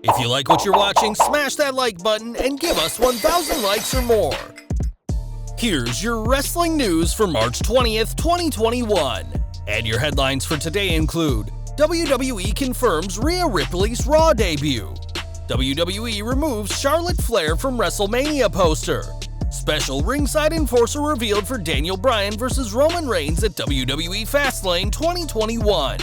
If you like what you're watching, smash that like button and give us 1,000 likes or more. Here's your wrestling news for March 20th, 2021. And your headlines for today include: WWE confirms Rhea Ripley's Raw debut. WWE removes Charlotte Flair from WrestleMania poster. Special ringside enforcer revealed for Daniel Bryan vs. Roman Reigns at WWE Fastlane 2021.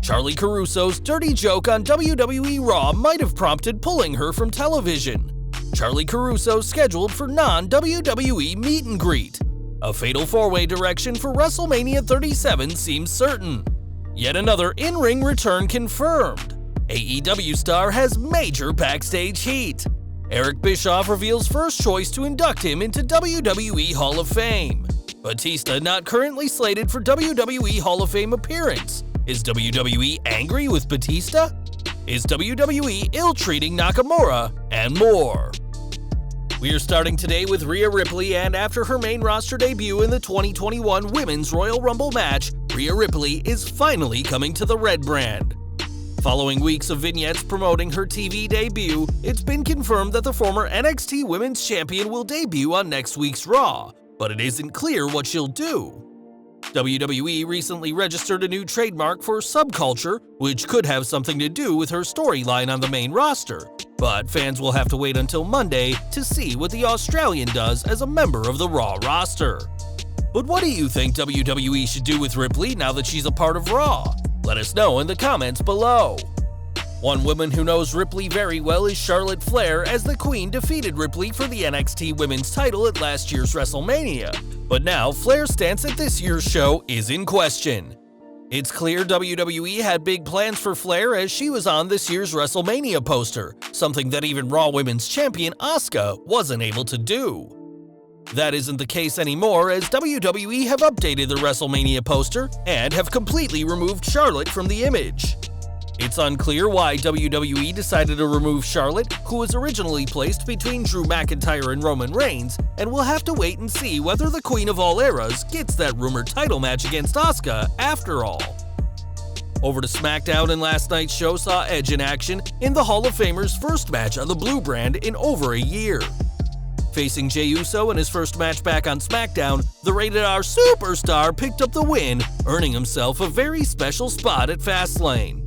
Charly Caruso's dirty joke on WWE Raw might have prompted pulling her from television. Charly Caruso scheduled for non-WWE meet and greet. A fatal four-way direction for WrestleMania 37 seems certain. Yet another in-ring return confirmed. AEW star has major backstage heat. Eric Bischoff reveals first choice to induct him into WWE Hall of Fame. Batista not currently slated for WWE Hall of Fame appearance. Is WWE angry with Batista? Is WWE ill-treating Nakamura? And more. We are starting today with Rhea Ripley, and after her main roster debut in the 2021 Women's Royal Rumble match, Rhea Ripley is finally coming to the red brand. Following weeks of vignettes promoting her TV debut, it's been confirmed that the former NXT Women's Champion will debut on next week's Raw, but it isn't clear what she'll do. WWE recently registered a new trademark for subculture, which could have something to do with her storyline on the main roster, but fans will have to wait until Monday to see what the Australian does as a member of the Raw roster. But what do you think WWE should do with Ripley now that she's a part of Raw? Let us know in the comments below. One woman who knows Ripley very well is Charlotte Flair, as the Queen defeated Ripley for the NXT Women's title at last year's WrestleMania. But now Flair's stance at this year's show is in question. It's clear WWE had big plans for Flair, as she was on this year's WrestleMania poster, something that even Raw Women's Champion Asuka wasn't able to do. That isn't the case anymore, as WWE have updated the WrestleMania poster and have completely removed Charlotte from the image. It's unclear why WWE decided to remove Charlotte, who was originally placed between Drew McIntyre and Roman Reigns, and we'll have to wait and see whether the Queen of All Eras gets that rumored title match against Asuka after all. Over to SmackDown, and last night's show saw Edge in action in the Hall of Famer's first match on the Blue brand in over a year. Facing Jey Uso in his first match back on SmackDown, the Rated R superstar picked up the win, earning himself a very special spot at Fastlane.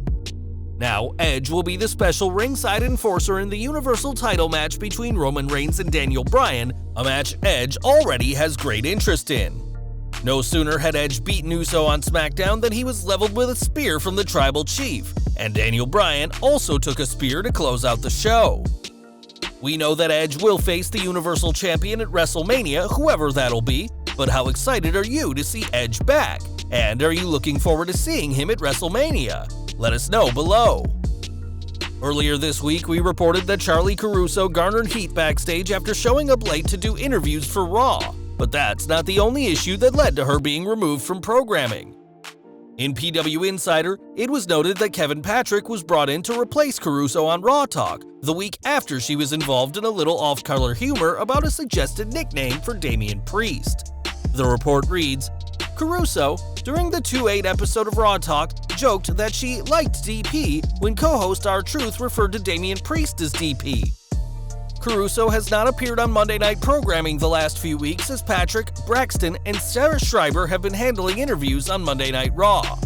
Now, Edge will be the special ringside enforcer in the Universal title match between Roman Reigns and Daniel Bryan, a match Edge already has great interest in. No sooner had Edge beaten Uso on SmackDown than he was leveled with a spear from the Tribal Chief, and Daniel Bryan also took a spear to close out the show. We know that Edge will face the Universal Champion at WrestleMania, whoever that'll be, but how excited are you to see Edge back? And are you looking forward to seeing him at WrestleMania? Let us know below. Earlier this week, we reported that Charly Caruso garnered heat backstage after showing up late to do interviews for Raw, but that's not the only issue that led to her being removed from programming. In PW Insider, it was noted that Kevin Patrick was brought in to replace Caruso on Raw Talk the week after she was involved in a little off-color humor about a suggested nickname for Damian Priest. The report reads, Caruso, during the 2-8 episode of Raw Talk, joked that she liked DP when co-host R-Truth referred to Damian Priest as DP. Caruso has not appeared on Monday Night Programming the last few weeks, as Patrick, Braxton, and Sarah Schreiber have been handling interviews on Monday Night Raw.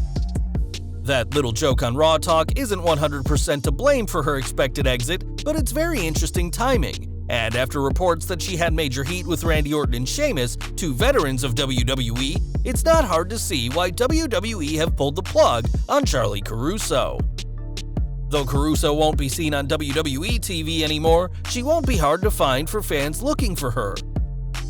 That little joke on Raw Talk isn't 100% to blame for her expected exit, but it's very interesting timing. And after reports that she had major heat with Randy Orton and Sheamus, two veterans of WWE, it's not hard to see why WWE have pulled the plug on Charly Caruso. Though Caruso won't be seen on WWE TV anymore, she won't be hard to find for fans looking for her.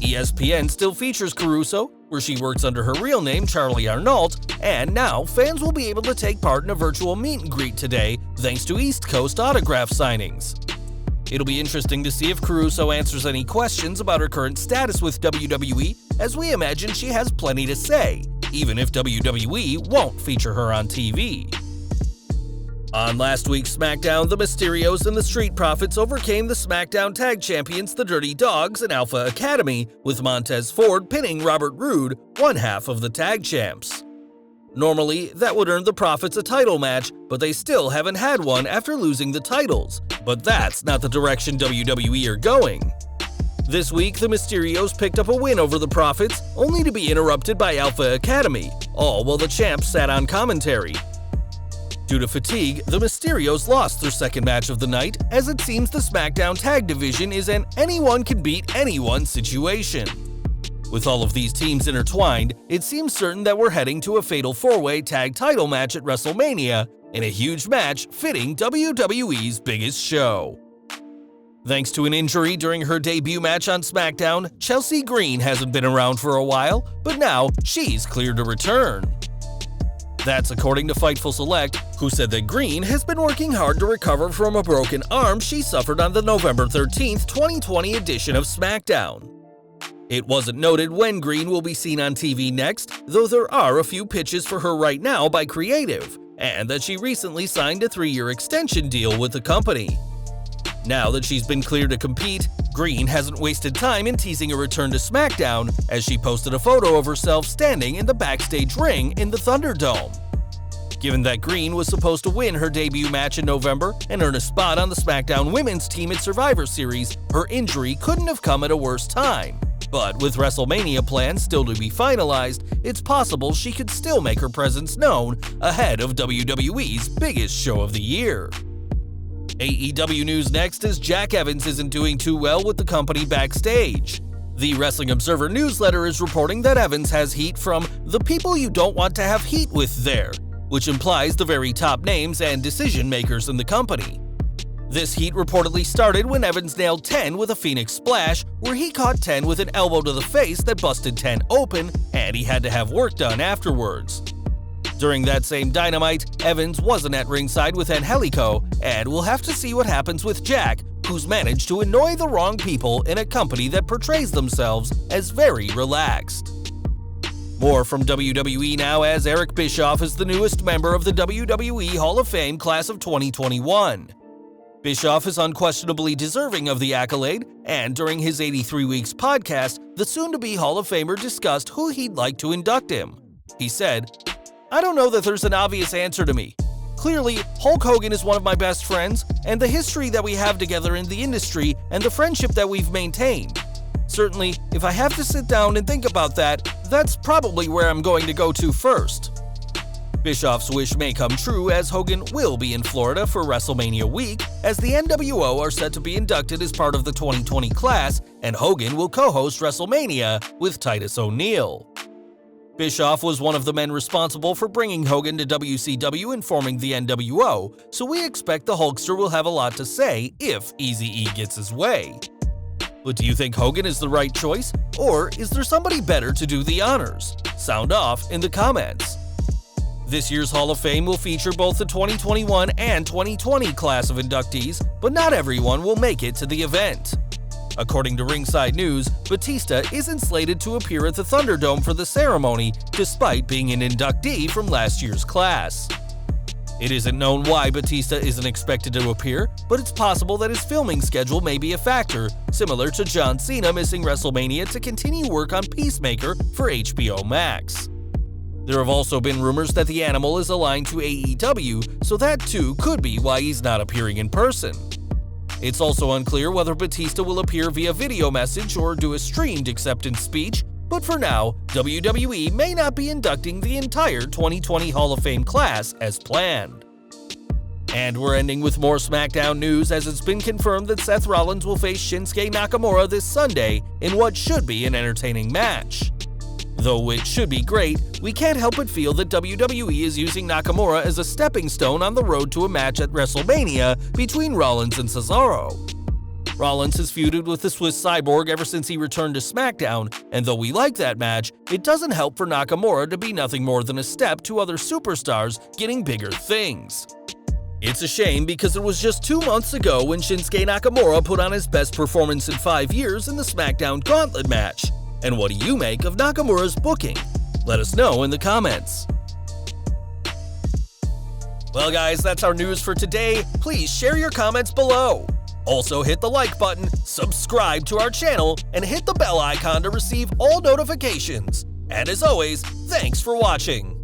ESPN still features Caruso, where she works under her real name Charlie Arnault, and now fans will be able to take part in a virtual meet and greet today thanks to East Coast autograph signings. It'll be interesting to see if Caruso answers any questions about her current status with WWE, as we imagine she has plenty to say, even if WWE won't feature her on TV. On last week's SmackDown, the Mysterios and the Street Profits overcame the SmackDown Tag Champions, the Dirty Dogs, and Alpha Academy, with Montez Ford pinning Robert Roode, one half of the Tag Champs. Normally, that would earn the Profits a title match, but they still haven't had one after losing the titles. But that's not the direction WWE are going. This week, the Mysterios picked up a win over the Profits, only to be interrupted by Alpha Academy, all while the champs sat on commentary. Due to fatigue, the Mysterios lost their second match of the night, as it seems the SmackDown Tag Division is an anyone-can-beat-anyone situation. With all of these teams intertwined, it seems certain that we're heading to a Fatal 4-Way Tag title match at WrestleMania, in a huge match fitting WWE's biggest show. Thanks to an injury during her debut match on SmackDown, Chelsea Green hasn't been around for a while, but now she's cleared to return. That's according to Fightful Select, who said that Green has been working hard to recover from a broken arm she suffered on the November 13, 2020 edition of SmackDown. It wasn't noted when Green will be seen on TV next, though there are a few pitches for her right now by Creative, and that she recently signed a 3-year extension deal with the company. Now that she's been cleared to compete, Green hasn't wasted time in teasing a return to SmackDown, as she posted a photo of herself standing in the backstage ring in the Thunderdome. Given that Green was supposed to win her debut match in November and earn a spot on the SmackDown women's team at Survivor Series, her injury couldn't have come at a worse time. But with WrestleMania plans still to be finalized, it's possible she could still make her presence known ahead of WWE's biggest show of the year. AEW news next, as Jack Evans isn't doing too well with the company backstage. The Wrestling Observer newsletter is reporting that Evans has heat from the people you don't want to have heat with there, which implies the very top names and decision makers in the company. This heat reportedly started when Evans nailed 10 with a Phoenix Splash, where he caught 10 with an elbow to the face that busted 10 open, and he had to have work done afterwards. During that same Dynamite, Evans wasn't at ringside with Angelico, and we'll have to see what happens with Jack, who's managed to annoy the wrong people in a company that portrays themselves as very relaxed. More from WWE now, as Eric Bischoff is the newest member of the WWE Hall of Fame class of 2021. Bischoff is unquestionably deserving of the accolade, and during his 83 Weeks podcast, the soon-to-be Hall of Famer discussed who he'd like to induct him. He said, "I don't know that there's an obvious answer to me. Clearly, Hulk Hogan is one of my best friends, and the history that we have together in the industry and the friendship that we've maintained. Certainly, if I have to sit down and think about that, that's probably where I'm going to go to first." Bischoff's wish may come true, as Hogan will be in Florida for WrestleMania week, as the NWO are set to be inducted as part of the 2020 class, and Hogan will co-host WrestleMania with Titus O'Neil. Bischoff was one of the men responsible for bringing Hogan to WCW and forming the NWO, so we expect the Hulkster will have a lot to say if Eazy-E gets his way. But do you think Hogan is the right choice, or is there somebody better to do the honors? Sound off in the comments. This year's Hall of Fame will feature both the 2021 and 2020 class of inductees, but not everyone will make it to the event. According to Ringside News, Batista isn't slated to appear at the Thunderdome for the ceremony, despite being an inductee from last year's class. It isn't known why Batista isn't expected to appear, but it's possible that his filming schedule may be a factor, similar to John Cena missing WrestleMania to continue work on Peacemaker for HBO Max. There have also been rumors that the Animal is aligned to AEW, so that too could be why he's not appearing in person. It's also unclear whether Batista will appear via video message or do a streamed acceptance speech, but for now, WWE may not be inducting the entire 2020 Hall of Fame class as planned. And we're ending with more SmackDown news, as it's been confirmed that Seth Rollins will face Shinsuke Nakamura this Sunday in what should be an entertaining match. Though it should be great, we can't help but feel that WWE is using Nakamura as a stepping stone on the road to a match at WrestleMania between Rollins and Cesaro. Rollins has feuded with the Swiss Cyborg ever since he returned to SmackDown, and though we like that match, it doesn't help for Nakamura to be nothing more than a step to other superstars getting bigger things. It's a shame, because it was just 2 months ago when Shinsuke Nakamura put on his best performance in 5 years in the SmackDown Gauntlet match. And what do you make of Nakamura's booking? Let us know in the comments. Well guys, that's our news for today. Please share your comments below. Also hit the like button, subscribe to our channel, and hit the bell icon to receive all notifications. And as always, thanks for watching.